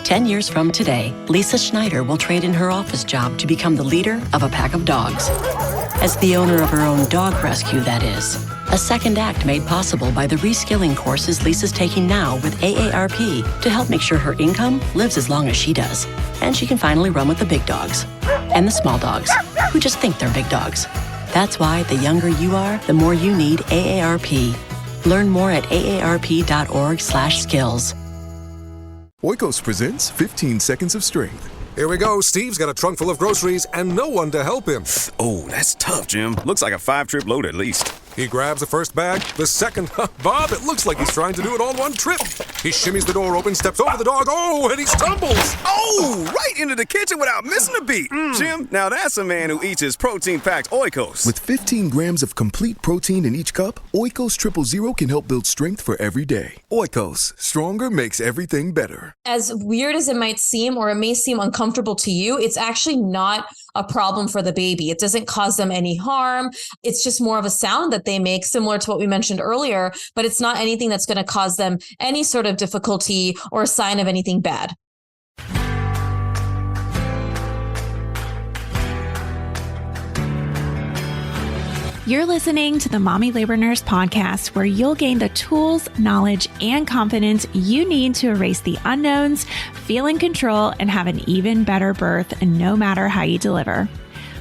10 years from today, Lisa Schneider will trade in her office job to become the leader of a pack of dogs. As the owner of her own dog rescue, that is. A second act made possible by the reskilling courses Lisa's taking now with AARP to help make sure her income lives as long as she does. And she can finally run with the big dogs. And the small dogs, who just think they're big dogs. That's why the younger you are, the more you need AARP. Learn more at aarp.org/skills. Oikos presents 15 Seconds of Strength. Here we go. Steve's got a trunk full of groceries and no one to help him. Oh, that's tough, Jim. Looks like a 5-trip load at least. He grabs the first bag, the second. Bob, it looks like he's trying to do it all in one trip. He shimmies the door open, steps over the dog, and he stumbles. Oh, right into the kitchen without missing a beat. Jim, now that's a man who eats his protein-packed Oikos. With 15 grams of complete protein in each cup, Oikos Triple Zero can help build strength for every day. Oikos, stronger makes everything better. As weird as it might seem, or it may seem uncomfortable to you, it's actually not a problem for the baby. It doesn't cause them any harm. It's just more of a sound that they make, similar to what we mentioned earlier, but it's not anything that's going to cause them any sort of difficulty or a sign of anything bad. You're listening to the Mommy Labor Nurse podcast, where you'll gain the tools, knowledge, and confidence you need to erase the unknowns, feel in control, and have an even better birth, no matter how you deliver.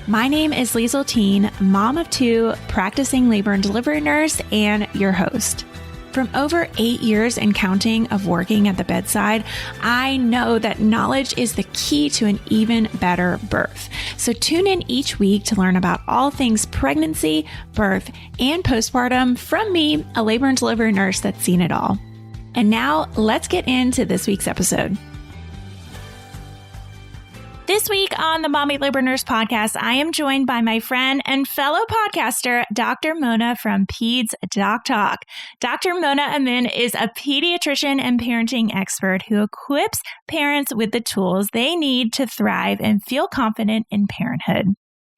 My name is Liesl Teen, mom of 2, practicing labor and delivery nurse, and your host. From over 8 years and counting of working at the bedside, I know that knowledge is the key to an even better birth. So tune in each week to learn about all things pregnancy, birth, and postpartum from me, a labor and delivery nurse that's seen it all. And now let's get into this week's episode. This week on the Mommy Labor Nurse podcast, I am joined by my friend and fellow podcaster, Dr. Mona from Peds Doc Talk. Dr. Mona Amin is a pediatrician and parenting expert who equips parents with the tools they need to thrive and feel confident in parenthood.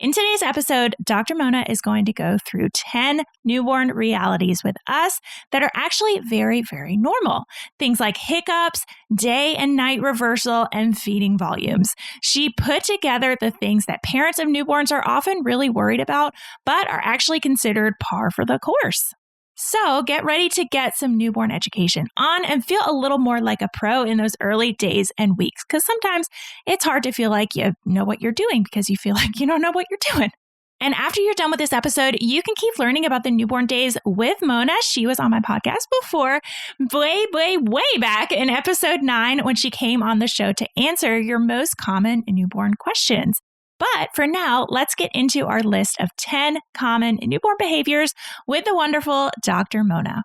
In today's episode, Dr. Mona is going to go through 10 newborn realities with us that are actually very, very normal. Things like hiccups, day and night reversal, and feeding volumes. She put together the things that parents of newborns are often really worried about, but are actually considered par for the course. So get ready to get some newborn education on and feel a little more like a pro in those early days and weeks, because sometimes it's hard to feel like you know what you're doing because you feel like you don't know what you're doing. And after you're done with this episode, you can keep learning about the newborn days with Mona. She was on my podcast before, way back in episode 9 when she came on the show to answer your most common newborn questions. But for now, let's get into our list of 10 common newborn behaviors with the wonderful Dr. Mona.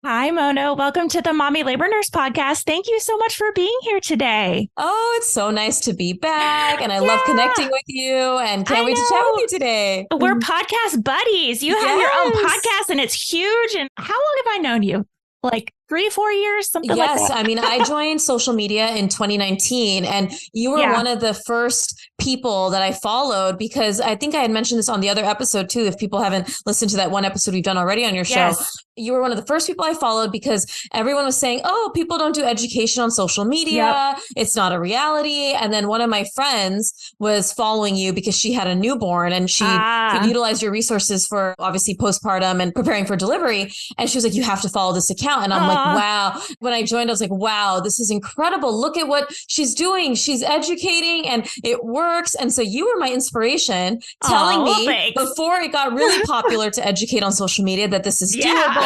Hi, Mona. Welcome to the Mommy Labor Nurse podcast. Thank you so much for being here today. Oh, it's so nice to be back. And I love connecting with you and can't wait to chat with you today. We're podcast buddies. You have your own podcast and it's huge. And how long have I known you? Like 3-4 years, something like that. Yes. I mean, I joined social media in 2019 and you were one of the first people that I followed, because I think I had mentioned this on the other episode too. If people haven't listened to that one episode we've done already on your show, you were one of the first people I followed because everyone was saying, oh, people don't do education on social media. It's not a reality. And then one of my friends was following you because she had a newborn and she could utilize your resources for obviously postpartum and preparing for delivery. And she was like, you have to follow this account. And I'm like, wow. When I joined, I was like, wow, this is incredible. Look at what she's doing. She's educating and it works. And so you were my inspiration, telling me before it got really popular to educate on social media that this is doable.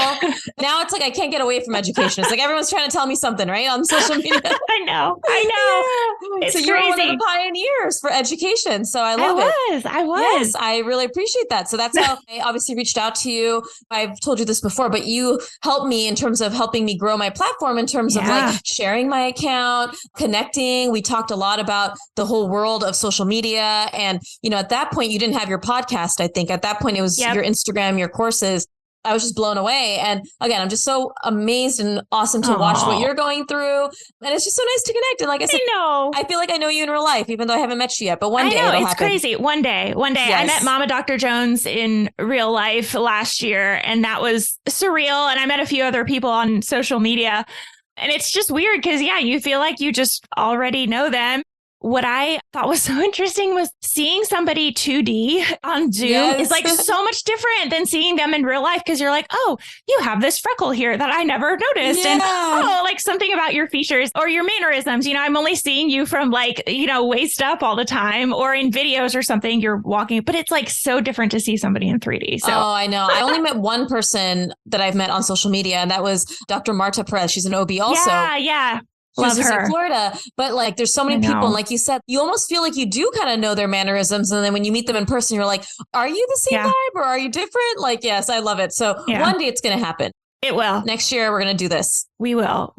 Now it's like, I can't get away from education. It's like everyone's trying to tell me something, right? On social media. I know. Yeah. It's so you're crazy. one of the pioneers for education. So I love it. I was. Yes, I really appreciate that. So that's how I obviously reached out to you. I've told you this before, but you helped me in terms of helping me grow my platform, in terms of like sharing my account, connecting. We talked a lot about the whole world of social media. And, you know, at that point, you didn't have your podcast. I think at that point, it was your Instagram, your courses. I was just blown away. And again, I'm just so amazed and awesome to watch what you're going through. And it's just so nice to connect. And like I said, I feel like I know you in real life, even though I haven't met you yet. But one day it'll happen. It's crazy. One day. Yes. I met Mama Dr. Jones in real life last year, and that was surreal. And I met a few other people on social media. And it's just weird because, you feel like you just already know them. What I thought was so interesting was seeing somebody 2D on Zoom is like so much different than seeing them in real life, because you're like, oh, you have this freckle here that I never noticed. And like something about your features or your mannerisms. I'm only seeing you from like, waist up all the time, or in videos or something you're walking, but it's like so different to see somebody in 3D. So I know. I only met one person that I've met on social media, and that was Dr. Marta Perez. She's an OB also. Yeah. Love her. In Florida, but like there's so many people, and like you said, you almost feel like you do kind of know their mannerisms, and then when you meet them in person, you're like, are you the same vibe or are you different? Like, yes, I love it. So one day it's going to happen. It will. Next year we're going to do this. We will. All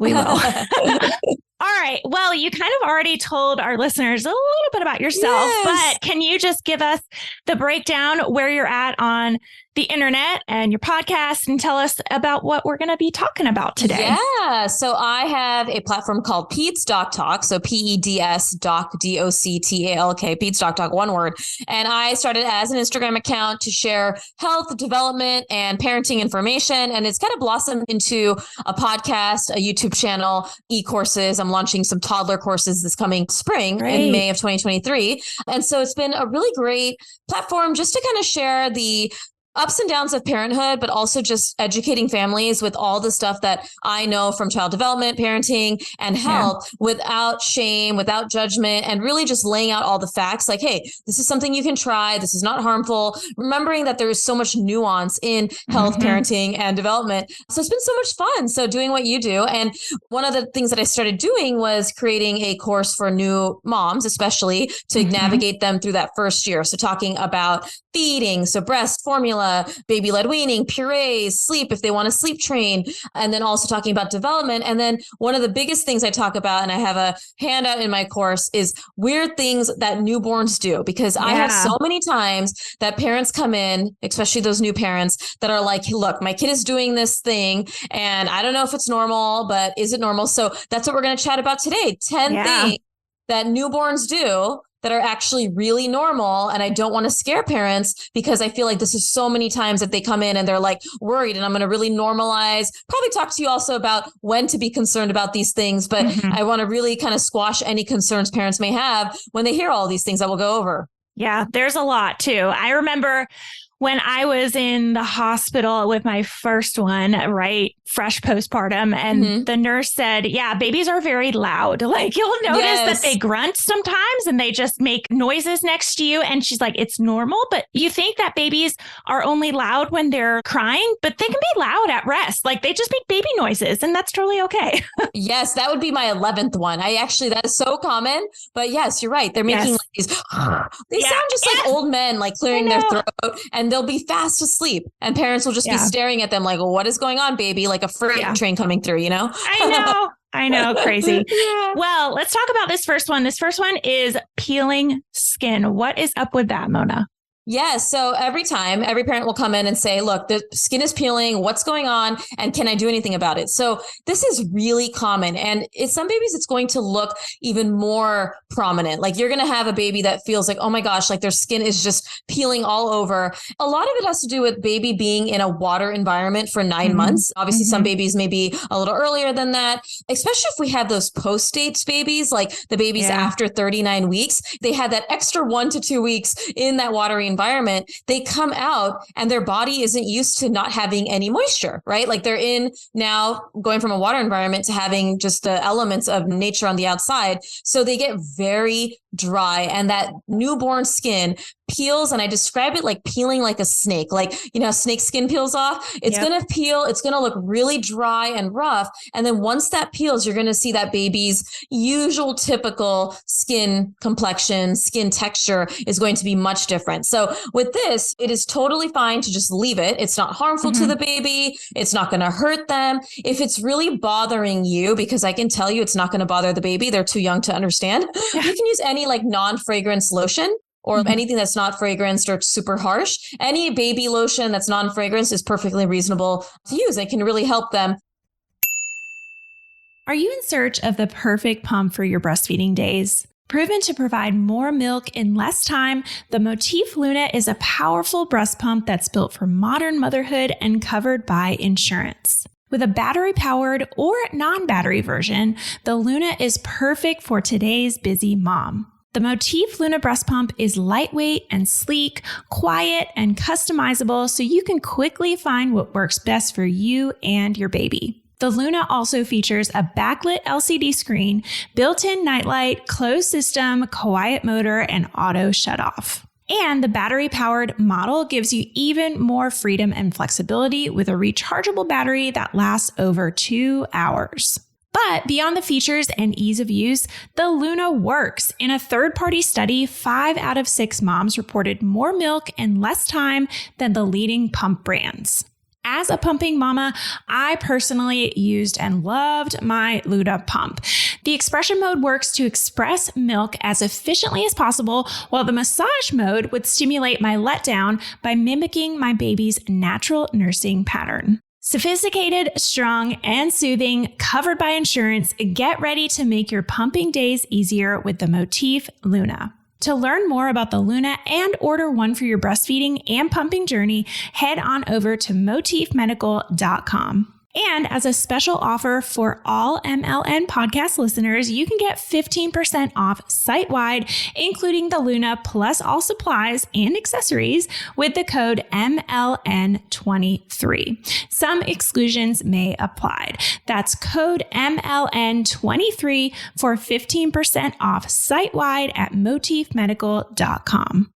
right. Well, you kind of already told our listeners a little bit about yourself, but can you just give us the breakdown where you're at on the internet and your podcast, and tell us about what we're going to be talking about today? Yeah. So I have a platform called Peds Doc Talk. So PEDS Doc, DOCTALK, Peds Doc Talk, one word. And I started as an Instagram account to share health, development, and parenting information. And it's kind of blossomed into a podcast, a YouTube channel, e-courses. I'm launching some toddler courses this coming spring in May of 2023. And so it's been a really great platform just to kind of share the ups and downs of parenthood, but also just educating families with all the stuff that I know from child development, parenting, and health without shame, without judgment, and really just laying out all the facts like, hey, this is something you can try. This is not harmful. Remembering that there is so much nuance in health, parenting, and development. So it's been so much fun. So doing what you do. And one of the things that I started doing was creating a course for new moms, especially to navigate them through that first year. So talking about feeding, so breast, formula, baby-led weaning, purees, sleep, if they want to sleep train, and then also talking about development. And then one of the biggest things I talk about, and I have a handout in my course, is weird things that newborns do, because I have so many times that parents come in, especially those new parents, that are like, look, my kid is doing this thing, and I don't know if it's normal, but is it normal? So that's what we're going to chat about today. 10 things that newborns do that are actually really normal. And I don't want to scare parents, because I feel like this is so many times that they come in and they're like worried, and I'm going to really normalize, probably talk to you also about when to be concerned about these things. But I want to really kind of squash any concerns parents may have when they hear all these things that we'll go over. Yeah, there's a lot too. I remember when I was in the hospital with my first one, fresh postpartum, and the nurse said, babies are very loud. Like, you'll notice that they grunt sometimes and they just make noises next to you. And she's like, it's normal, but you think that babies are only loud when they're crying, but they can be loud at rest. Like, they just make baby noises, and that's totally okay. Yes, that would be my 11th one. That is so common, but yes, you're right. They're making like these, they sound just like old men, like clearing their throat, and they'll be fast asleep, and parents will just be staring at them like, well, what is going on, baby? Like a freight train coming through, I know. Crazy. Well, let's talk about this first one. This first one is peeling skin. What is up with that, Mona? Yes. So every parent will come in and say, look, the skin is peeling. What's going on? And can I do anything about it? So this is really common. And in some babies, it's going to look even more prominent. Like, you're going to have a baby that feels like, oh my gosh, like their skin is just peeling all over. A lot of it has to do with baby being in a water environment for 9 months. Obviously, some babies may be a little earlier than that, especially if we have those post-stage babies, like the babies after 39 weeks, they had that extra 1 to 2 weeks in that watery environment. They come out and their body isn't used to not having any moisture, right? Like, they're in now going from a water environment to having just the elements of nature on the outside. So they get very dry, and that newborn skin peels. And I describe it like peeling like a snake, like, snake skin peels off. It's going to peel. It's going to look really dry and rough. And then once that peels, you're going to see that baby's usual typical skin complexion, skin texture is going to be much different. So with this, it is totally fine to just leave it. It's not harmful to the baby. It's not going to hurt them. If it's really bothering you, because I can tell you it's not going to bother the baby, they're too young to understand. You can use any like non-fragrance lotion, or anything that's not fragranced or super harsh. Any baby lotion that's non-fragranced is perfectly reasonable to use. It can really help them. Are you in search of the perfect pump for your breastfeeding days? Proven to provide more milk in less time, the Motif Luna is a powerful breast pump that's built for modern motherhood and covered by insurance. With a battery-powered or non-battery version, the Luna is perfect for today's busy mom. The Motif Luna breast pump is lightweight and sleek, quiet and customizable, so you can quickly find what works best for you and your baby. The Luna also features a backlit LCD screen, built-in nightlight, closed system, quiet motor, and auto shutoff. And the battery-powered model gives you even more freedom and flexibility with a rechargeable battery that lasts over 2 hours. But beyond the features and ease of use, the Luna works. In a third-party study, 5 out of 6 moms reported more milk in less time than the leading pump brands. As a pumping mama, I personally used and loved my Luna pump. The expression mode works to express milk as efficiently as possible, while the massage mode would stimulate my letdown by mimicking my baby's natural nursing pattern. Sophisticated, strong, and soothing, covered by insurance, get ready to make your pumping days easier with the Motif Luna. To learn more about the Luna and order one for your breastfeeding and pumping journey, head on over to motifmedical.com. And as a special offer for all MLN podcast listeners, you can get 15% off site-wide, including the Luna plus all supplies and accessories with the code MLN23. Some exclusions may apply. That's code MLN23 for 15% off site-wide at motifmedical.com.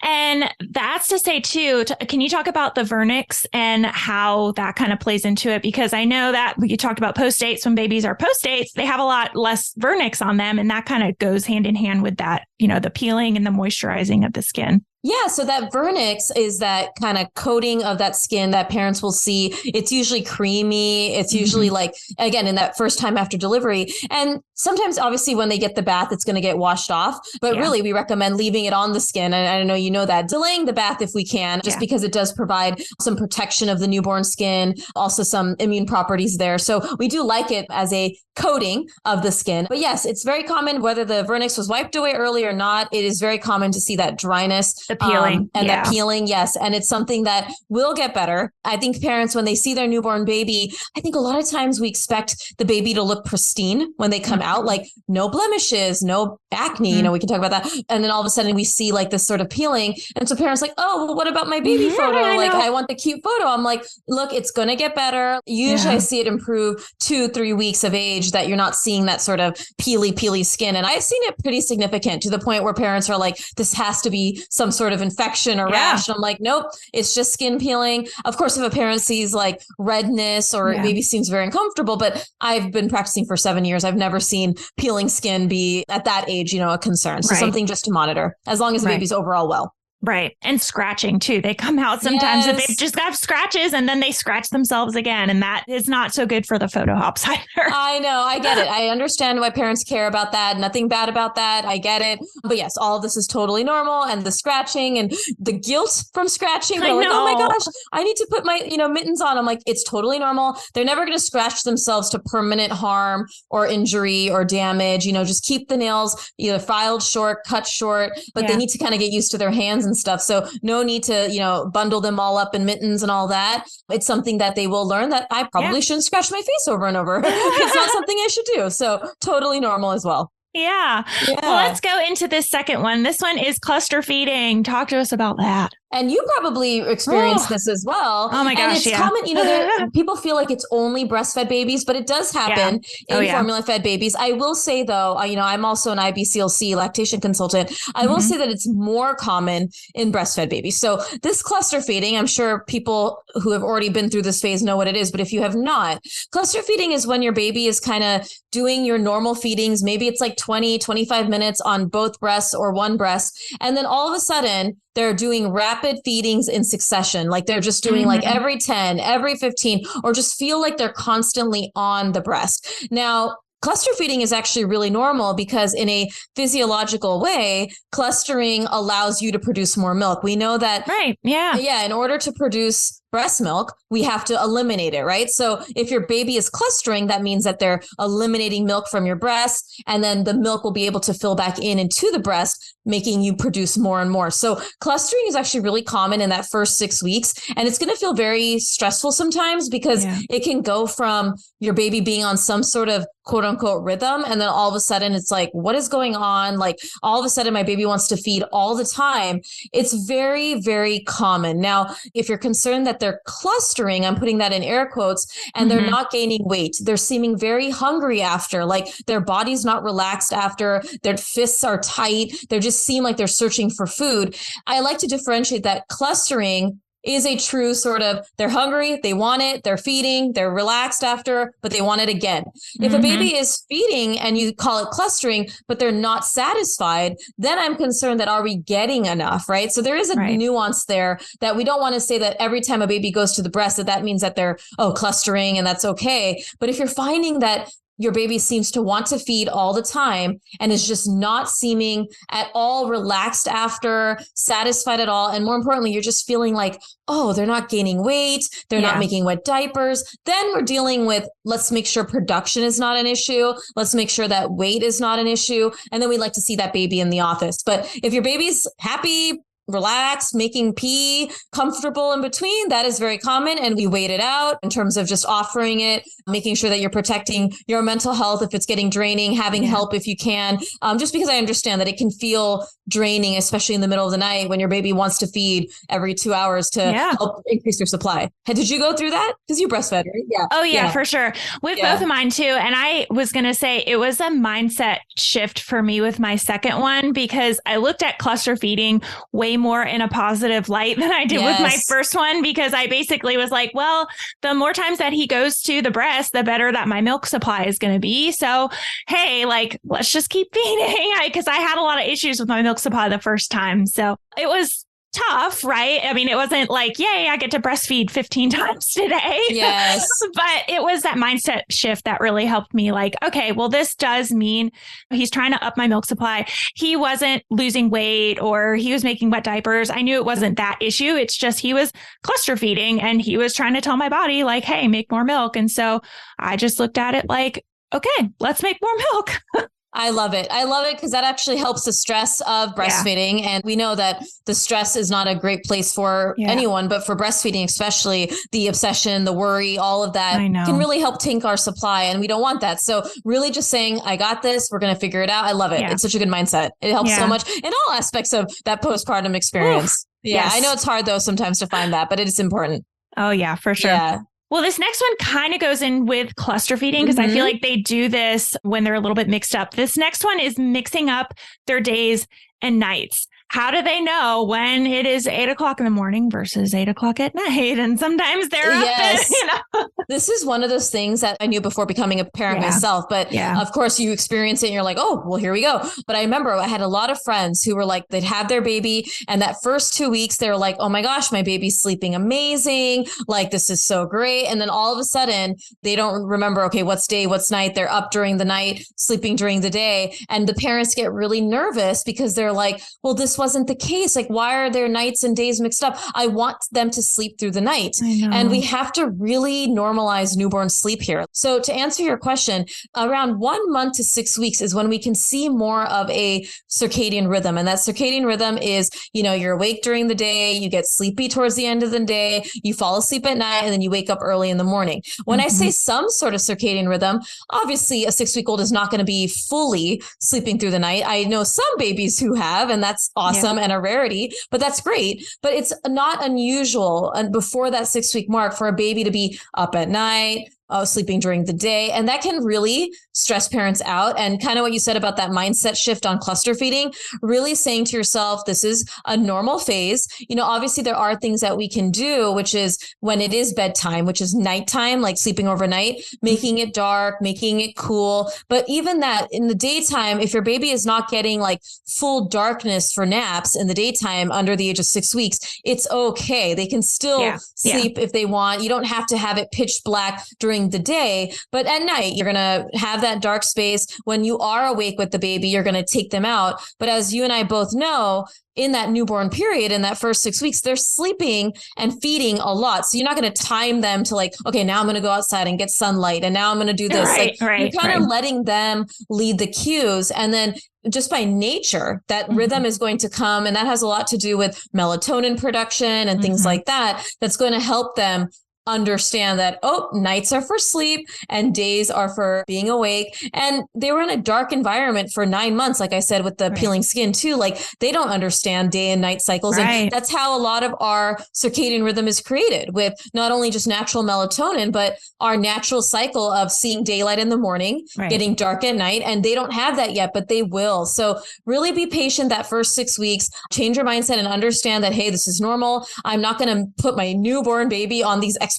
And that's to say, too, can you talk about the vernix and how that kind of plays into it? Because I know that you talked about post-dates. When babies are post-dates, they have a lot less vernix on them. And that kind of goes hand in hand with that, the peeling and the moisturizing of the skin. Yeah, so that vernix is that kind of coating of that skin that parents will see. It's usually creamy. It's usually like, again, in that first time after delivery. And sometimes, obviously, when they get the bath, it's going to get washed off. But really, we recommend leaving it on the skin. And I know you know that. Delaying the bath if we can, just because it does provide some protection of the newborn skin, also some immune properties there. So we do like it as a coating of the skin. But yes, it's very common, whether the vernix was wiped away early or not, it is very common to see that dryness. The peeling. That peeling, yes. And it's something that will get better. I think parents, when they see their newborn baby, I think a lot of times we expect the baby to look pristine when they come out, like no blemishes, no acne, we can talk about that. And then all of a sudden we see like this sort of peeling. And so parents like, oh, well, what about my baby photo? I want the cute photo. I'm like, look, it's going to get better. Usually I see it improve 2-3 weeks of age, that you're not seeing that sort of peely skin. And I've seen it pretty significant to the point where parents are like, this has to be some sort of infection or rash. And I'm like, nope, it's just skin peeling. Of course, if a parent sees like redness or maybe seems very uncomfortable, but I've been practicing for 7 years. I've never seen peeling skin be at that age, a concern. So something just to monitor, as long as the baby's overall well. Right. And scratching too. They come out sometimes and they've just got scratches and then they scratch themselves again. And that is not so good for the photo ops either. I know. I get it. I understand why parents care about that. Nothing bad about that. I get it. But yes, all of this is totally normal. And the scratching and the guilt from scratching. They're like, oh my gosh, I need to put my, mittens on. I'm like, it's totally normal. They're never going to scratch themselves to permanent harm or injury or damage. Just keep the nails either filed short, cut short, but they need to kind of get used to their hands and stuff. So no need to, bundle them all up in mittens and all that. It's something that they will learn that I probably shouldn't scratch my face over and over. It's not something I should do. So totally normal as well. Yeah. Well, let's go into this second one. This one is cluster feeding. Talk to us about that. And you probably experienced this as well. Oh my gosh, and it's common, people feel like it's only breastfed babies, but it does happen in formula-fed babies. I will say, though, I'm also an IBCLC lactation consultant. I will say that it's more common in breastfed babies. So this cluster feeding, I'm sure people who have already been through this phase know what it is, but if you have not, cluster feeding is when your baby is kind of doing your normal feedings. Maybe it's like 20, 25 minutes on both breasts or one breast. And then all of a sudden, they're doing rapid feedings in succession. Like they're just doing like every 10, every 15, or just feel like they're constantly on the breast. Now, cluster feeding is actually really normal because in a physiological way, clustering allows you to produce more milk. We know that. Right. Yeah. Yeah. In order to produce breast milk, we have to eliminate it, right? So if your baby is clustering, that means that they're eliminating milk from your breast, and then the milk will be able to fill back in into the breast, making you produce more and more. So clustering is actually really common in that first 6 weeks. And it's going to feel very stressful sometimes because it can go from your baby being on some sort of quote unquote rhythm. And then all of a sudden it's like, what is going on? Like all of a sudden my baby wants to feed all the time. It's very, very common. Now, if you're concerned that they're clustering, I'm putting that in air quotes, and they're not gaining weight, they're seeming very hungry after, like their body's not relaxed after, their fists are tight, they just seem like they're searching for food. I like to differentiate that clustering is a true sort of, they're hungry, they want it, they're feeding, they're relaxed after, but they want it again. If a baby is feeding and you call it clustering, but they're not satisfied, then I'm concerned that are we getting enough, right? So there is a nuance there that we don't want to say that every time a baby goes to the breast, that means that they're, clustering and that's okay. But if you're finding that your baby seems to want to feed all the time and is just not seeming at all relaxed after, satisfied at all. And more importantly, you're just feeling like, oh, they're not gaining weight, they're not making wet diapers. Then we're dealing with, let's make sure production is not an issue. Let's make sure that weight is not an issue. And then we like to see that baby in the office. But if your baby's happy, relaxed, making pee, comfortable in between, that is very common. And we wait it out in terms of just offering it, making sure that you're protecting your mental health if it's getting draining, having help if you can, just because I understand that it can feel draining, especially in the middle of the night when your baby wants to feed every 2 hours to help increase your supply. Did you go through that? Because you breastfed, right? Yeah. Oh, yeah, for sure. With both of mine too. And I was going to say it was a mindset shift for me with my second one, because I looked at cluster feeding way more in a positive light than I did with my first one, because I basically was like, well, the more times that he goes to the breast, the better that my milk supply is going to be. So, hey, like, let's just keep feeding, because I had a lot of issues with my milk supply the first time. So it was tough, right? I mean, it wasn't like, yay, I get to breastfeed 15 times today. Yes. But it was that mindset shift that really helped me, like, okay, well, this does mean he's trying to up my milk supply. He wasn't losing weight or he was making wet diapers. I knew it wasn't that issue. It's just he was cluster feeding and he was trying to tell my body like, hey, make more milk. And so I just looked at it like, okay, let's make more milk. I love it. I love it because that actually helps the stress of breastfeeding. And we know that the stress is not a great place for anyone, but for breastfeeding, especially the obsession, the worry, all of that can really help tank our supply. And we don't want that. So really just saying, I got this, we're going to figure it out. I love it. It's such a good mindset. It helps so much in all aspects of that postpartum experience. I know it's hard though sometimes to find that, but it is important. Oh yeah, for sure. Yeah. Well, this next one kind of goes in with cluster feeding because I feel like they do this when they're a little bit mixed up. This next one is mixing up their days and nights. How do they know when it is 8 o'clock in the morning versus 8 o'clock at night? And sometimes they're up and, This is one of those things that I knew before becoming a parent myself. But of course, you experience it and you're like, oh, well, here we go. But I remember I had a lot of friends who were like, they'd have their baby. And that first 2 weeks, they were like, oh my gosh, my baby's sleeping amazing. Like, this is so great. And then all of a sudden, they don't remember, okay, what's day, what's night. They're up during the night, sleeping during the day. And the parents get really nervous because they're like, well, this wasn't the case. Like, why are their nights and days mixed up? I want them to sleep through the night. And we have to really normalize newborn sleep here. So to answer your question, around 1 month to 6 weeks is when we can see more of a circadian rhythm. And that circadian rhythm is, you're awake during the day, you get sleepy towards the end of the day, you fall asleep at night, and then you wake up early in the morning. When I say some sort of circadian rhythm, obviously a 6-week-old is not going to be fully sleeping through the night. I know some babies who have, and that's awesome. And a rarity, but that's great. But it's not unusual before that 6-week mark for a baby to be up at night, sleeping during the day. And that can really stress parents out. And kind of what you said about that mindset shift on cluster feeding, really saying to yourself, this is a normal phase. Obviously there are things that we can do, which is when it is bedtime, which is nighttime, like sleeping overnight, making it dark, making it cool. But even that in the daytime, if your baby is not getting like full darkness for naps in the daytime under the age of 6 weeks, it's okay. They can still sleep if they want. You don't have to have it pitch black during during the day, but at night, you're going to have that dark space. When you are awake with the baby, you're going to take them out. But as you and I both know, in that newborn period, in that first 6 weeks, they're sleeping and feeding a lot. So you're not going to time them to like, okay, now I'm going to go outside and get sunlight. And now I'm going to do this. You're kind of letting them lead the cues. And then just by nature, that rhythm is going to come. And that has a lot to do with melatonin production and things like that. That's going to help them understand that, oh, nights are for sleep and days are for being awake. And they were in a dark environment for 9 months, like I said, with the peeling skin too. Like they don't understand day and night cycles. And that's how a lot of our circadian rhythm is created, with not only just natural melatonin, but our natural cycle of seeing daylight in the morning, getting dark at night. And they don't have that yet, but they will. So really be patient that first 6 weeks, change your mindset and understand that, hey, this is normal. I'm not going to put my newborn baby on these expectations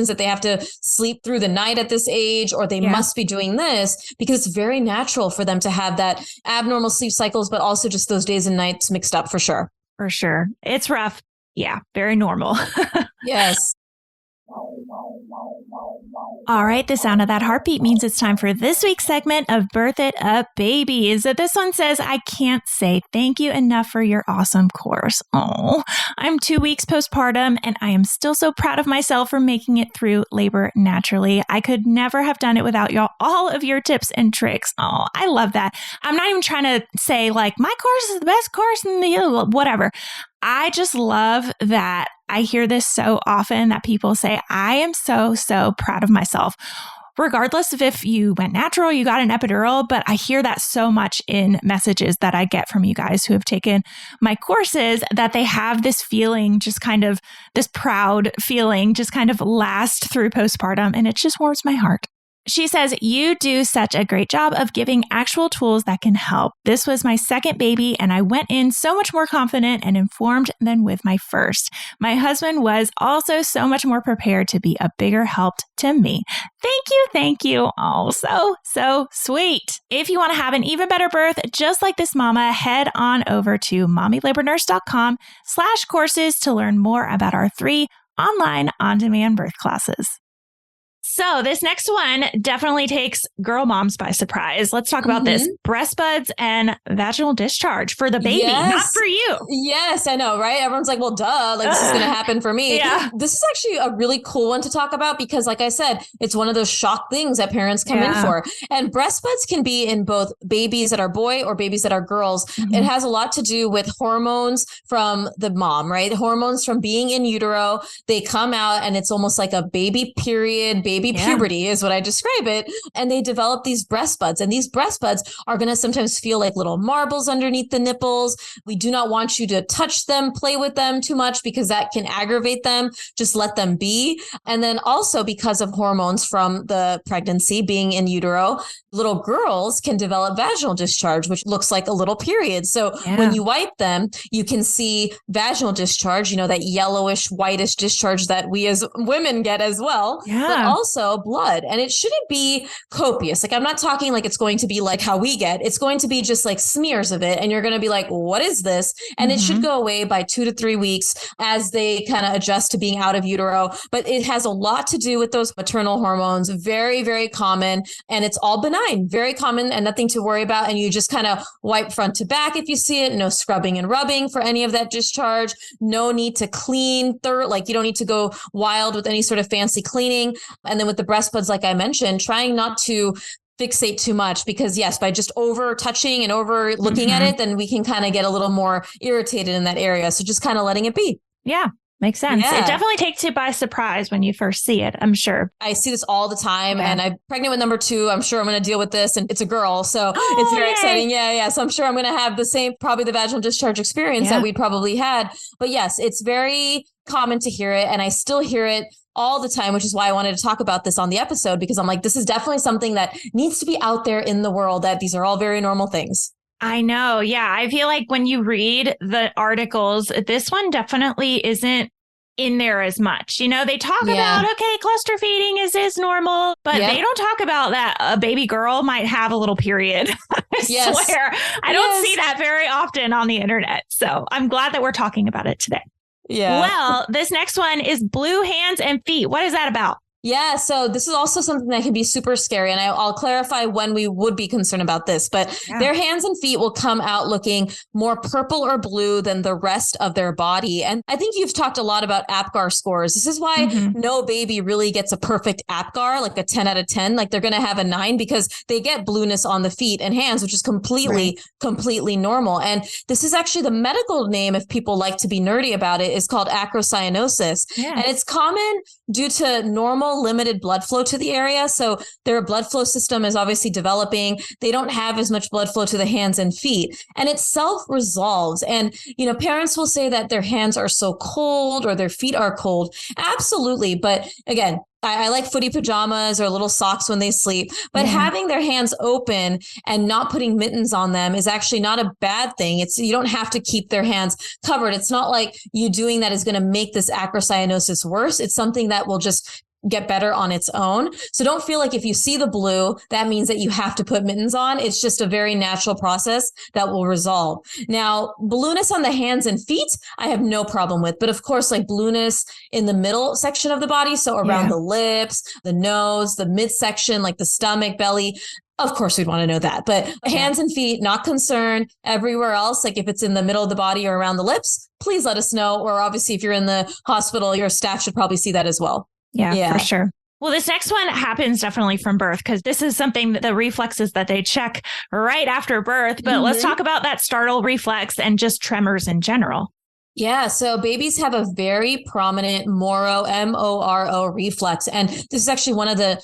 that they have to sleep through the night at this age, or they must be doing this, because it's very natural for them to have that abnormal sleep cycles, but also just those days and nights mixed up for sure. For sure. It's rough. Yeah. Very normal. Yes. All right, the sound of that heartbeat means it's time for this week's segment of Birth It Up Babies. This one says, I can't say thank you enough for your awesome course. Oh, I'm 2 weeks postpartum and I am still so proud of myself for making it through labor naturally. I could never have done it without y'all, all of your tips and tricks. Oh, I love that. I'm not even trying to say like my course is the best course in the whatever. I just love that I hear this so often that people say, I am so proud of myself. Regardless of if you went natural, you got an epidural, but I hear that so much in messages that I get from you guys who have taken my courses, that they have this feeling, just kind of this proud feeling, just kind of last through postpartum. And it just warms my heart. She says, you do such a great job of giving actual tools that can help. This was my second baby, and I went in so much more confident and informed than with my first. My husband was also so much more prepared to be a bigger help to me. Thank you. Oh, so sweet. If you want to have an even better birth, just like this mama, head on over to mommylabornurse.com/courses to learn more about our 3 online on-demand birth classes. So this next one definitely takes girl moms by surprise. Let's talk about this. Breast buds and vaginal discharge for the baby, not for you. Yes, I know, right? Everyone's like, well, duh, like this is going to happen for me. Yeah. This is actually a really cool one to talk about because, like I said, it's one of those shock things that parents come in for. And breast buds can be in both babies that are boy or babies that are girls. It has a lot to do with hormones from the mom, right? Hormones from being in utero. They come out and it's almost like a baby period, baby puberty is what I describe it. And they develop these breast buds, and these breast buds are going to sometimes feel like little marbles underneath the nipples. We do not want you to touch them, play with them too much because that can aggravate them. Just let them be. And then also because of hormones from the pregnancy being in utero, little girls can develop vaginal discharge, which looks like a little period. So when you wipe them, you can see vaginal discharge, you know, that yellowish, whitish discharge that we as women get as well. But also blood. And it shouldn't be copious. Like I'm not talking like it's going to be like how we get. It's going to be just like smears of it. And you're going to be like, what is this? And it should go away by 2 to 3 weeks as they kind of adjust to being out of utero. But it has a lot to do with those maternal hormones. Very, very common. And it's all benign, very common and nothing to worry about. And you just kind of wipe front to back if you see it. No scrubbing and rubbing for any of that discharge. No need to clean like you don't need to go wild with any sort of fancy cleaning. And then with the breast buds, like I mentioned, trying not to fixate too much because yes, by just over touching and over looking at it, then we can kind of get a little more irritated in that area. So just kind of letting it be. Yeah. Makes sense. It definitely takes you by surprise when you first see it, I'm sure. I see this all the time and I'm pregnant with number 2. I'm sure I'm going to deal with this and it's a girl. So it's very exciting. Yeah. So I'm sure I'm going to have the same, probably the vaginal discharge experience that we probably had. But yes, it's very common to hear it. And I still hear it all the time, which is why I wanted to talk about this on the episode, because I'm like, this is definitely something that needs to be out there in the world, that these are all very normal things. I know. Yeah. I feel like when you read the articles, this one definitely isn't in there as much. You know, they talk about, okay, cluster feeding is normal, but they don't talk about that a baby girl might have a little period. I swear. I don't see that very often on the internet. So I'm glad that we're talking about it today. Yeah. Well, this next one is blue hands and feet. What is that about? Yeah, so this is also something that can be super scary. And I'll clarify when we would be concerned about this, but their hands and feet will come out looking more purple or blue than the rest of their body. And I think you've talked a lot about APGAR scores. This is why no baby really gets a perfect APGAR, like a 10 out of 10. Like they're going to have a 9 because they get blueness on the feet and hands, which is completely normal. And this is actually the medical name, if people like to be nerdy about it, is called acrocyanosis. And it's common due to normal limited blood flow to the area. So their blood flow system is obviously developing. They don't have as much blood flow to the hands and feet, and it self-resolves. And, parents will say that their hands are so cold or their feet are cold. Absolutely. But again, I like footy pajamas or little socks when they sleep, but having their hands open and not putting mittens on them is actually not a bad thing. You don't have to keep their hands covered. It's not like you doing that is going to make this acrocyanosis worse. It's something that will just get better on its own. So don't feel like if you see the blue, that means that you have to put mittens on. It's just a very natural process that will resolve. Now, blueness on the hands and feet, I have no problem with. But of course, like blueness in the middle section of the body, so around the lips, the nose, the midsection, like the stomach, belly, of course, we'd want to know that. But hands and feet, not concerned. Everywhere else, like if it's in the middle of the body or around the lips, please let us know. Or obviously, if you're in the hospital, your staff should probably see that as well. Yeah, for sure. Well, this next one happens definitely from birth, because this is something that the reflexes that they check right after birth. But let's talk about that startle reflex and just tremors in general. Yeah. So babies have a very prominent Moro, M-O-R-O reflex. And this is actually one of the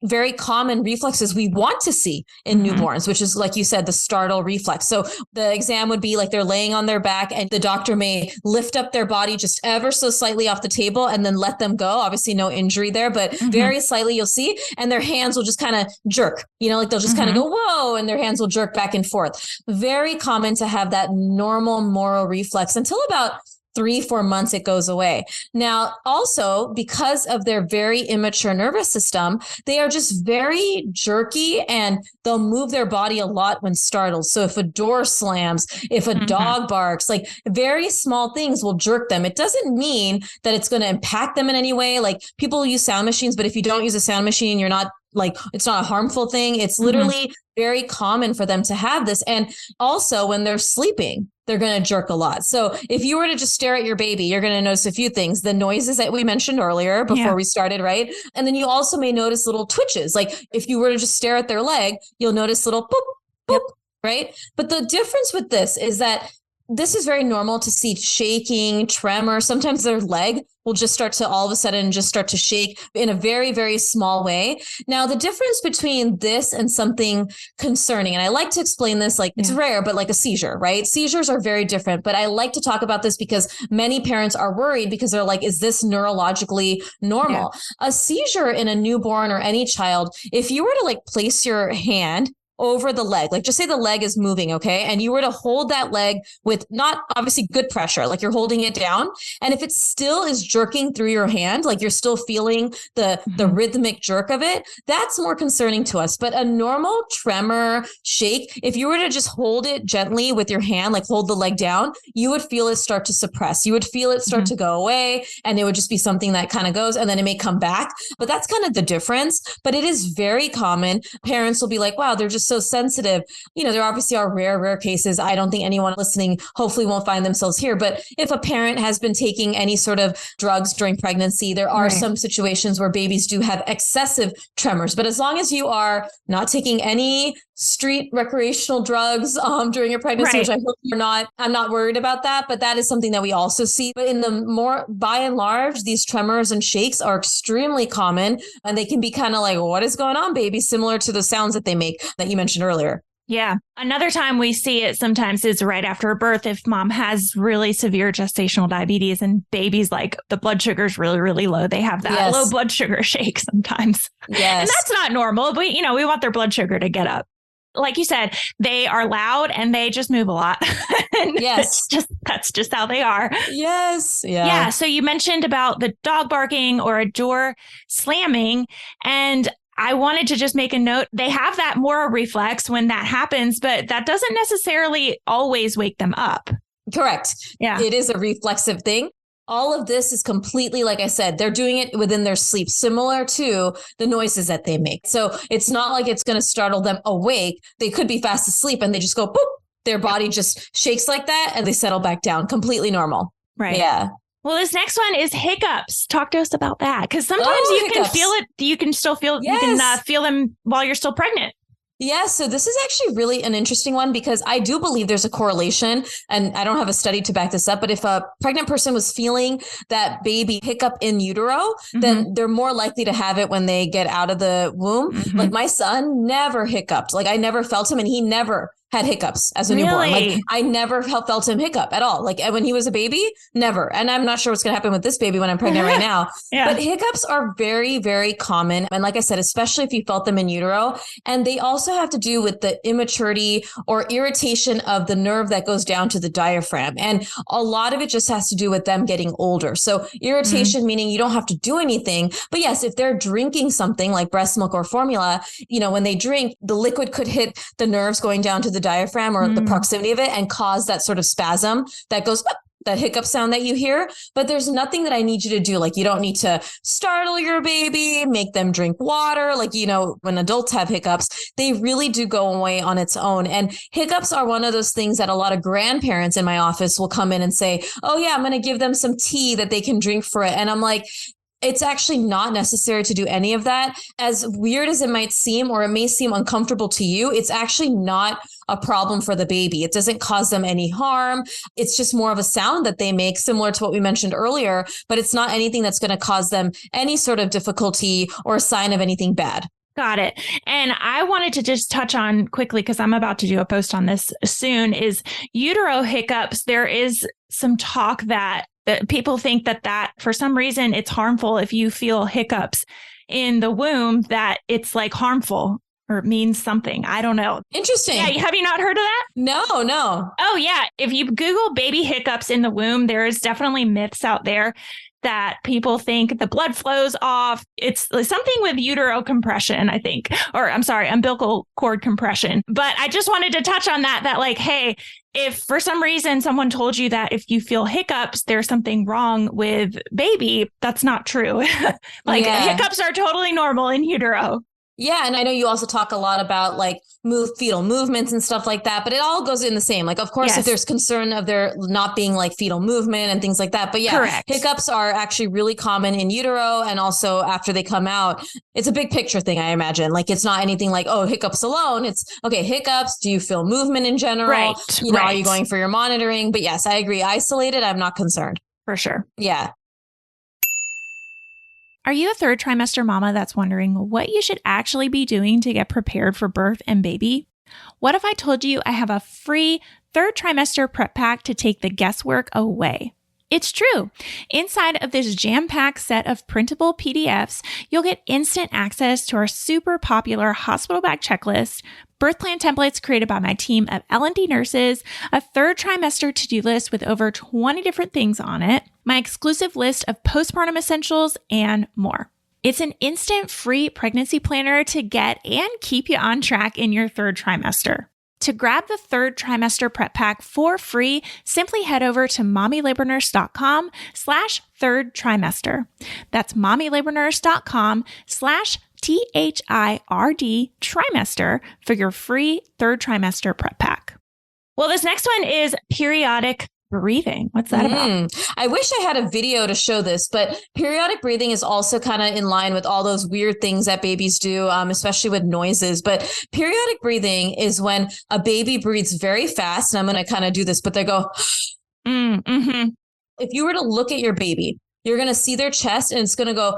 very common reflexes we want to see in newborns, which is, like you said, the startle reflex. So the exam would be like they're laying on their back and the doctor may lift up their body just ever so slightly off the table and then let them go. Obviously no injury there, but very slightly you'll see, and their hands will just kind of jerk, like they'll just kind of go, whoa, and their hands will jerk back and forth. Very common to have that normal Moro reflex until about 3-4 months, it goes away. Now, also because of their very immature nervous system, they are just very jerky and they'll move their body a lot when startled. So if a door slams, if a dog barks, like very small things will jerk them. It doesn't mean that it's going to impact them in any way. Like people use sound machines, but if you don't use a sound machine, you're not it's not a harmful thing. It's literally very common for them to have this. And also when they're sleeping, they're going to jerk a lot. So if you were to just stare at your baby, you're going to notice a few things. The noises that we mentioned earlier before we started, right? And then you also may notice little twitches. Like if you were to just stare at their leg, you'll notice little boop, boop, right? But the difference with this is that this is very normal to see shaking, tremor. Sometimes their leg will just start to all of a sudden just start to shake in a very, very small way. Now, the difference between this and something concerning, and I like to explain this like it's rare, but like a seizure, right? Seizures are very different, but I like to talk about this because many parents are worried because they're like, is this neurologically normal? A seizure in a newborn or any child, if you were to like place your hand over the leg, like just say the leg is moving, okay? And you were to hold that leg with not obviously good pressure, like you're holding it down. And if it still is jerking through your hand, like you're still feeling the rhythmic jerk of it, that's more concerning to us. But a normal tremor, shake, if you were to just hold it gently with your hand, like hold the leg down, you would feel it start to suppress. You would feel it start to go away, and it would just be something that kind of goes and then it may come back. But that's kind of the difference. But it is very common. Parents will be like, wow, they're just so sensitive. There obviously are rare cases. I don't think anyone listening hopefully won't find themselves here. But if a parent has been taking any sort of drugs during pregnancy, there are some situations where babies do have excessive tremors. But as long as you are not taking any street recreational drugs during your pregnancy, which I hope you're not, I'm not worried about that. But that is something that we also see. But in the more, by and large, these tremors and shakes are extremely common, and they can be kind of like, what is going on, baby? Similar to the sounds that they make that you mentioned earlier. Yeah. Another time we see it sometimes is right after birth. If mom has really severe gestational diabetes and baby's like the blood sugar is really, really low, they have that low blood sugar shake sometimes. Yes. And that's not normal. But, we want their blood sugar to get up. Like you said, they are loud and they just move a lot. That's just how they are. Yes. Yeah. So you mentioned about the dog barking or a door slamming, and I wanted to just make a note. They have that Moro reflex when that happens, but that doesn't necessarily always wake them up. Correct. Yeah. It is a reflexive thing. all of this is completely, like I said, they're doing it within their sleep, similar to the noises that they make. So it's not like it's going to startle them awake. They could be fast asleep and they just go, boop, their body just shakes like that and they settle back down, completely normal. Right. Yeah. Well, this next one is hiccups. Talk to us about that. Because sometimes you hiccups. can feel it. You can still feel, Yes. you can feel them while you're still pregnant. Yeah, so this is actually really an interesting one because I do believe there's a correlation, and I don't have a study to back this up, but if a pregnant person was feeling that baby hiccup in utero, then they're more likely to have it when they get out of the womb. Like my son never hiccuped. Like I never felt him, and he never had hiccups as a newborn. Like I never felt him hiccup at all. Like when he was a baby, never. And I'm not sure what's going to happen with this baby when I'm pregnant right now. But hiccups are very, very common. And like I said, especially if you felt them in utero. And they also have to do with the immaturity or irritation of the nerve that goes down to the diaphragm. And a lot of it just has to do with them getting older. So irritation, meaning you don't have to do anything. But yes, if they're drinking something like breast milk or formula, when they drink, the liquid could hit the nerves going down to the diaphragm or the proximity of it and cause that sort of spasm that goes that hiccup sound that you hear. But there's nothing that I need you to do. Like you don't need to startle your baby, make them drink water. Like, when adults have hiccups, they really do go away on its own. And hiccups are one of those things that a lot of grandparents in my office will come in and say, oh yeah, I'm going to give them some tea that they can drink for it. And I'm like, it's actually not necessary to do any of that. As weird as it might seem, or it may seem uncomfortable to you, it's actually not a problem for the baby. It doesn't cause them any harm. It's just more of a sound that they make, similar to what we mentioned earlier, but it's not anything that's going to cause them any sort of difficulty or a sign of anything bad. Got it. And I wanted to just touch on quickly, because I'm about to do a post on this soon, is utero hiccups. There is some talk that people think that for some reason it's harmful if you feel hiccups in the womb, that it's like harmful or it means something. I don't know. Interesting. Yeah. Have you not heard of that? No. Oh, yeah. If you Google baby hiccups in the womb, there is definitely myths out there that people think the blood flows off. It's something with utero compression, I think, or I'm sorry, umbilical cord compression. But I just wanted to touch on that like, hey, if for some reason someone told you that if you feel hiccups, there's something wrong with baby, that's not true. Hiccups are totally normal in utero. Yeah. And I know you also talk a lot about like fetal movements and stuff like that, but it all goes in the same. Like, of course, if there's concern of there not being like fetal movement and things like that. But yeah, correct. Hiccups are actually really common in utero. And also after they come out, it's a big picture thing, I imagine. Like, it's not anything like, oh, hiccups alone. It's okay. Hiccups. Do you feel movement in general? Right. Are you going for your monitoring? But yes, I agree. Isolated, I'm not concerned. For sure. Yeah. Are you a third trimester mama that's wondering what you should actually be doing to get prepared for birth and baby? What if I told you I have a free third trimester prep pack to take the guesswork away? It's true. Inside of this jam-packed set of printable PDFs, you'll get instant access to our super popular hospital bag checklist, birth plan templates created by my team of L&D nurses, a third trimester to-do list with over 20 different things on it, my exclusive list of postpartum essentials, and more. It's an instant free pregnancy planner to get and keep you on track in your third trimester. To grab the third trimester prep pack for free, simply head over to mommylabornurse.com/third trimester. That's mommylabornurse.com/THIRD trimester for your free third trimester prep pack. Well, this next one is periodic breathing. What's that about? I wish I had a video to show this, but periodic breathing is also kind of in line with all those weird things that babies do, especially with noises. But periodic breathing is when a baby breathes very fast. And I'm going to kind of do this, but they go, If you were to look at your baby, you're going to see their chest and it's going to go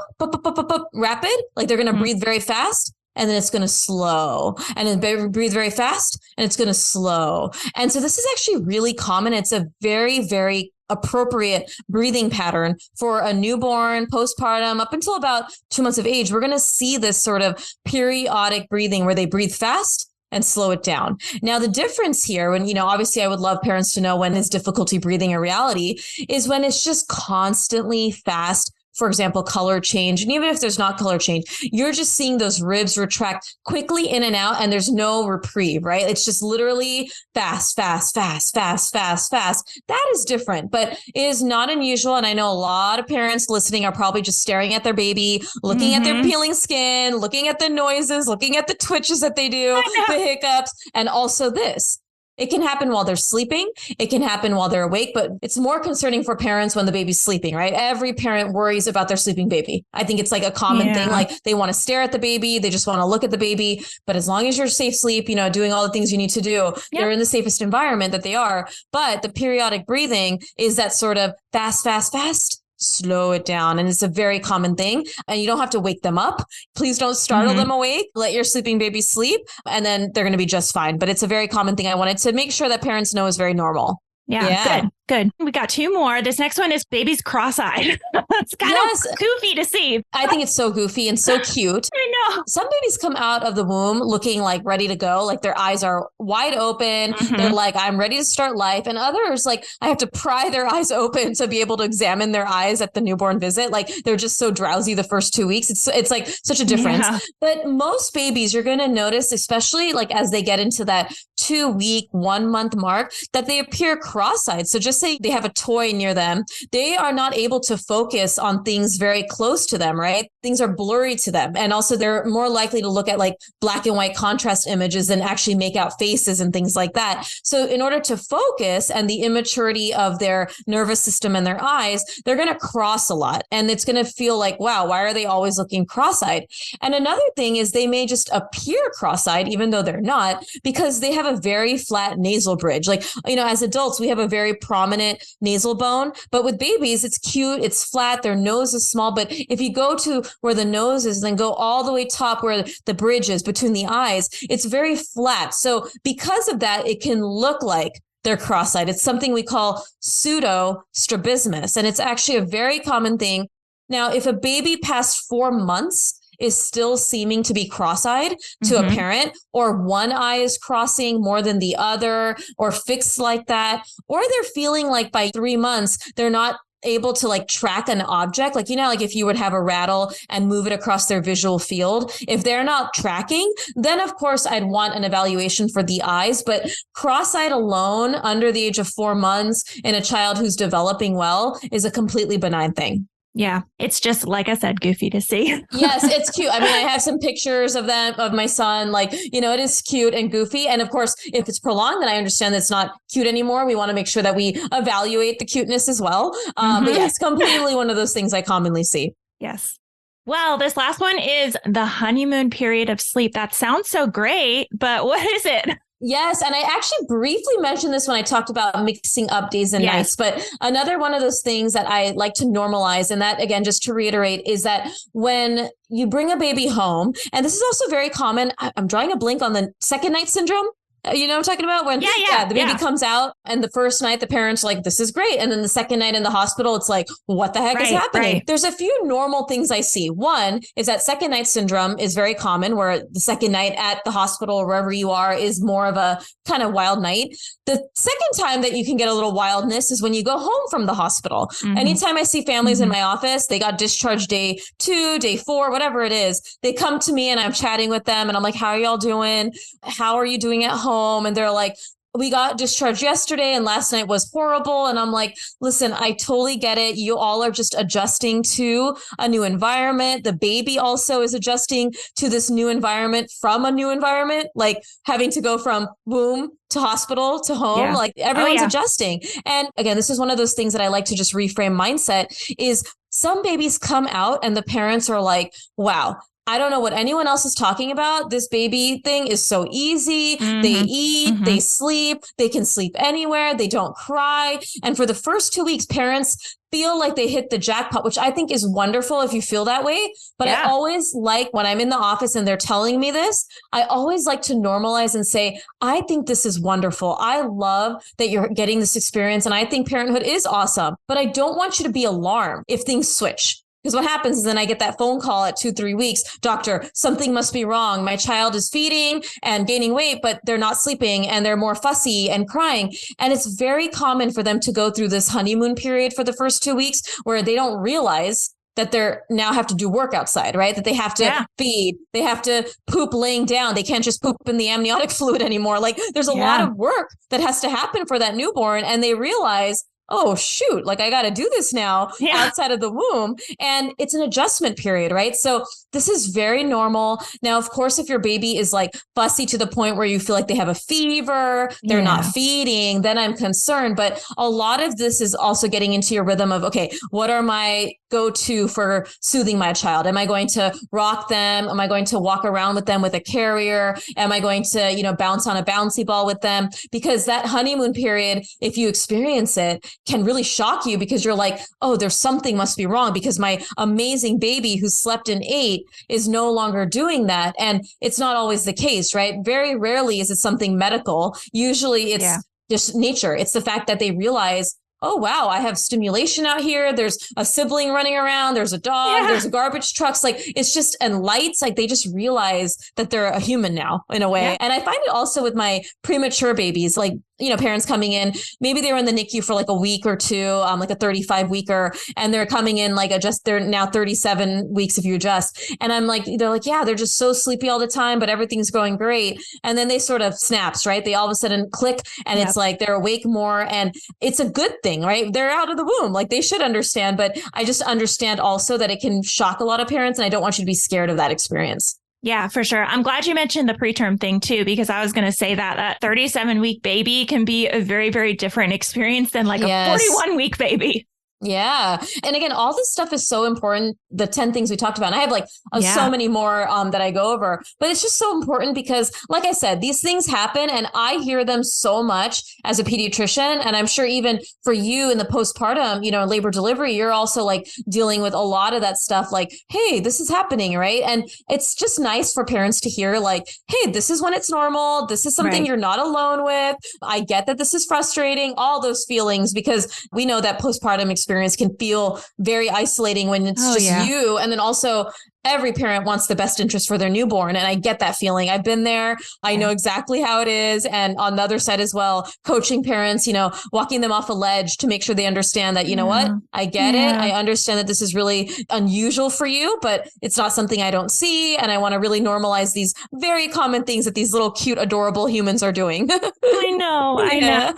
rapid. Like they're going to breathe very fast. And then it's going to slow, and then breathe very fast, and it's going to slow. And so this is actually really common. It's a very, very appropriate breathing pattern for a newborn, postpartum, up until about 2 months of age. We're going to see this sort of periodic breathing where they breathe fast and slow it down. Now, the difference here, when, obviously I would love parents to know when is difficulty breathing a reality, is when it's just constantly fast, for example, color change. And even if there's not color change, you're just seeing those ribs retract quickly in and out, and there's no reprieve, right? It's just literally fast, fast, fast, fast, fast, fast. That is different, but it is not unusual. And I know a lot of parents listening are probably just staring at their baby, looking at their peeling skin, looking at the noises, looking at the twitches that they do, the hiccups, and also this. It can happen while they're sleeping. It can happen while they're awake, but it's more concerning for parents when the baby's sleeping, right? Every parent worries about their sleeping baby. I think it's like a common thing. Like they want to stare at the baby. They just want to look at the baby. But as long as you're safe sleep, doing all the things you need to do, they're in the safest environment that they are. But the periodic breathing is that sort of fast, fast, fast. Slow it down. And it's a very common thing. And you don't have to wake them up. Please don't startle them awake. Let your sleeping baby sleep, and then they're going to be just fine. But it's a very common thing. I wanted to make sure that parents know is very normal. Yeah. Good. We got two more. This next one is baby's cross-eyed. It's kind of goofy to see. I think it's so goofy and so cute. I know. Some babies come out of the womb looking like ready to go. Like their eyes are wide open. They're like, I'm ready to start life. And others, like I have to pry their eyes open to be able to examine their eyes at the newborn visit. Like they're just so drowsy the first 2 weeks. It's like such a difference. Yeah. But most babies, you're going to notice, especially like as they get into that 2 week, 1 month mark, that they appear cross-eyed. So just say they have a toy near them, they are not able to focus on things very close to them, right? Things are blurry to them. And also they're more likely to look at like black and white contrast images and actually make out faces and things like that. So in order to focus and the immaturity of their nervous system and their eyes, they're going to cross a lot. And it's going to feel like, wow, why are they always looking cross-eyed? And another thing is they may just appear cross-eyed, even though they're not, because they have a very flat nasal bridge. Like, as adults, we have a very prominent nasal bone, but with babies, it's cute, it's flat, their nose is small. But if you go to where the nose is, then go all the way top where the bridge is between the eyes, it's very flat. So because of that, it can look like they're cross-eyed. It's something we call pseudo strabismus, and it's actually a very common thing. Now, if a baby past 4 months is still seeming to be cross-eyed to a parent, or one eye is crossing more than the other, or fixed like that, or they're feeling like by 3 months, they're not able to like track an object. Like, like if you would have a rattle and move it across their visual field, if they're not tracking, then of course I'd want an evaluation for the eyes. But cross-eyed alone under the age of 4 months in a child who's developing well is a completely benign thing. Yeah, it's just, like I said, goofy to see. Yes, it's cute. I mean, I have some pictures of them, of my son, like, it is cute and goofy. And of course, if it's prolonged, then I understand that's not cute anymore. We want to make sure that we evaluate the cuteness as well. But yes, completely one of those things I commonly see. Yes. Well, this last one is the honeymoon period of sleep. That sounds so great, but what is it? Yes. And I actually briefly mentioned this when I talked about mixing up days and nights. But another one of those things that I like to normalize, and that, again, just to reiterate, is that when you bring a baby home, and this is also very common, I'm drawing a blank on the second night syndrome. You know what I'm talking about? When the baby comes out and the first night the parents are like, this is great. And then the second night in the hospital, it's like, what the heck is happening? There's a few normal things I see. One is that second night syndrome is very common, where the second night at the hospital or wherever you are is more of a kind of wild night. The second time that you can get a little wildness is when you go home from the hospital. Anytime I see families in my office, they got discharged day 2, day 4, whatever it is, they come to me and I'm chatting with them and I'm like, how are y'all doing? How are you doing at home? And they're like, we got discharged yesterday and last night was horrible. And I'm like, listen, I totally get it. You all are just adjusting to a new environment. The baby also is adjusting to this new environment from a new environment, like having to go from womb to hospital to home, like everyone's adjusting. And again, this is one of those things that I like to just reframe mindset is some babies come out and the parents are like, wow, I don't know what anyone else is talking about. This baby thing is so easy. They eat, they sleep, they can sleep anywhere. They don't cry. And for the first 2 weeks, parents feel like they hit the jackpot, which I think is wonderful if you feel that way. But I always like when I'm in the office and they're telling me this, I always like to normalize and say, I think this is wonderful. I love that you're getting this experience. And I think parenthood is awesome, but I don't want you to be alarmed if things switch. Because what happens is then I get that phone call at 2-3 weeks. Doctor, something must be wrong. My child is feeding and gaining weight, but they're not sleeping and they're more fussy and crying. And it's very common for them to go through this honeymoon period for the first 2 weeks where they don't realize that they're now have to do work outside, right? That they have to feed, they have to poop laying down. They can't just poop in the amniotic fluid anymore. Like there's a lot of work that has to happen for that newborn. And they realize, oh, shoot, like I got to do this now outside of the womb. And it's an adjustment period, right? So this is very normal. Now, of course, if your baby is like fussy to the point where you feel like they have a fever, they're not feeding, then I'm concerned. But a lot of this is also getting into your rhythm of, okay, what are my go-to for soothing my child? Am I going to rock them? Am I going to walk around with them with a carrier? Am I going to, bounce on a bouncy ball with them? Because that honeymoon period, if you experience it, can really shock you because you're like, oh, there's something must be wrong because my amazing baby who slept and ate is no longer doing that. And it's not always the case, right? Very rarely is it something medical. Usually it's just nature. It's the fact that they realize, oh, wow, I have stimulation out here. There's a sibling running around. There's a dog. There's garbage trucks. Like it's just, and lights, like they just realize that they're a human now in a way. And I find it also with my premature babies, like, parents coming in, maybe they were in the NICU for like a week or two, like a 35 weeker, and they're coming in like they're now 37 weeks if you adjust. And I'm like, they're like, yeah, they're just so sleepy all the time, but everything's going great. And then they sort of snaps, right? They all of a sudden click and it's like they're awake more and it's a good thing, right? They're out of the womb. Like they should understand, but I just understand also that it can shock a lot of parents. And I don't want you to be scared of that experience. Yeah, for sure. I'm glad you mentioned the preterm thing too, because I was going to say that 37-week baby can be a very, very different experience than like a 41-week baby. Yeah. And again, all this stuff is so important. The 10 things we talked about. And I have like so many more that I go over, but it's just so important because like I said, these things happen and I hear them so much as a pediatrician. And I'm sure even for you in the postpartum, labor delivery, you're also like dealing with a lot of that stuff like, hey, this is happening. Right. And it's just nice for parents to hear like, hey, this is when it's normal. This is something you're not alone with. I get that this is frustrating, all those feelings, because we know that postpartum experience can feel very isolating when it's you. And then also every parent wants the best interest for their newborn. And I get that feeling. I've been there. I know exactly how it is. And on the other side as well, coaching parents, walking them off a ledge to make sure they understand that, what, I get it. I understand that this is really unusual for you, but it's not something I don't see. And I want to really normalize these very common things that these little cute, adorable humans are doing. I know.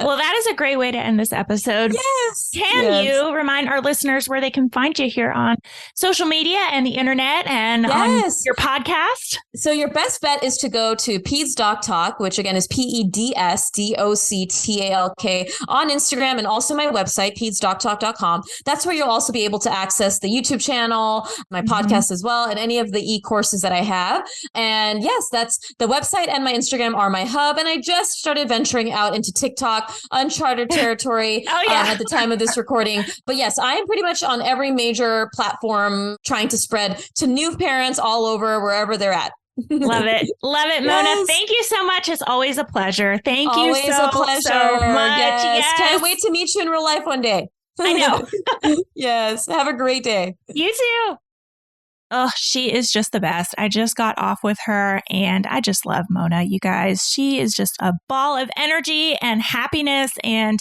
Well, that is a great way to end this episode. Yes. Can you remind our listeners where they can find you here on social media and the internet and on your podcast? So your best bet is to go to Peds Doc Talk, which again is PEDSDOCTALK on Instagram and also my website, pedsdoctalk.com. That's where you'll also be able to access the YouTube channel, my podcast as well, and any of the e-courses that I have. And yes, that's the website and my Instagram are my hub. And I just started venturing out into TikTok, uncharted territory at the time of this recording. But yes, I am pretty much on every major platform trying to spread to new parents all over, wherever they're at. Love it. Love it, Mona. Yes. Thank you so much. It's always a pleasure. Thank always you so, a pleasure. So much. Yes. Can't wait to meet you in real life one day. I know. Yes. Have a great day. You too. Oh, she is just the best. I just got off with her and I just love Mona, you guys. She is just a ball of energy and happiness. And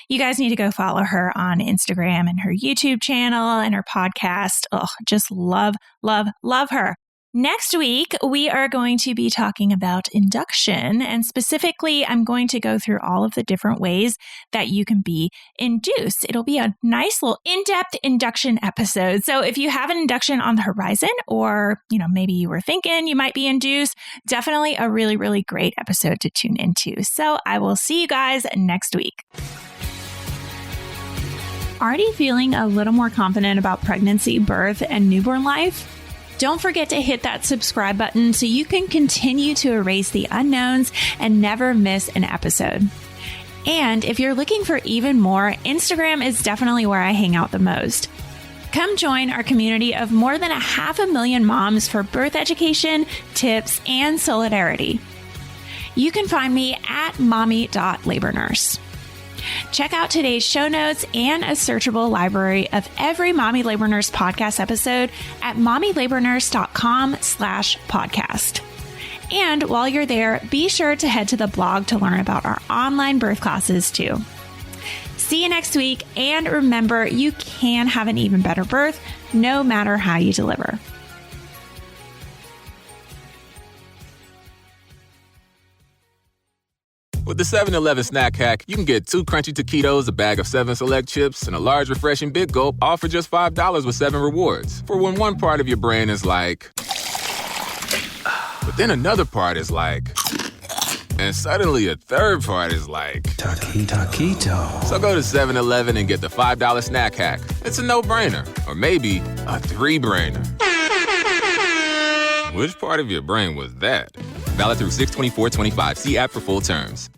you guys need to go follow her on Instagram and her YouTube channel and her podcast. Oh, just love, love, love her. Next week, we are going to be talking about induction, and specifically, I'm going to go through all of the different ways that you can be induced. It'll be a nice little in-depth induction episode. So if you have an induction on the horizon, or, maybe you were thinking you might be induced, definitely a really, really great episode to tune into. So I will see you guys next week. Already feeling a little more confident about pregnancy, birth, and newborn life? Don't forget to hit that subscribe button so you can continue to erase the unknowns and never miss an episode. And if you're looking for even more, Instagram is definitely where I hang out the most. Come join our community of more than 500,000 moms for birth education, tips, and solidarity. You can find me at mommy.labornurse. Check out today's show notes and a searchable library of every Mommy Labor Nurse podcast episode at mommylabornurse.com/podcast. And while you're there, be sure to head to the blog to learn about our online birth classes too. See you next week. And remember, you can have an even better birth no matter how you deliver. With the 7-Eleven Snack Hack, you can get 2 crunchy taquitos, a bag of 7 Select chips, and a large refreshing Big Gulp, all for just $5 with 7 rewards. For when one part of your brain is like... But then another part is like... And suddenly a third part is like... Taquito. So go to 7-Eleven and get the $5 Snack Hack. It's a no-brainer. Or maybe a 3-brainer. Which part of your brain was that? Valid through 6/24/25. See app for full terms.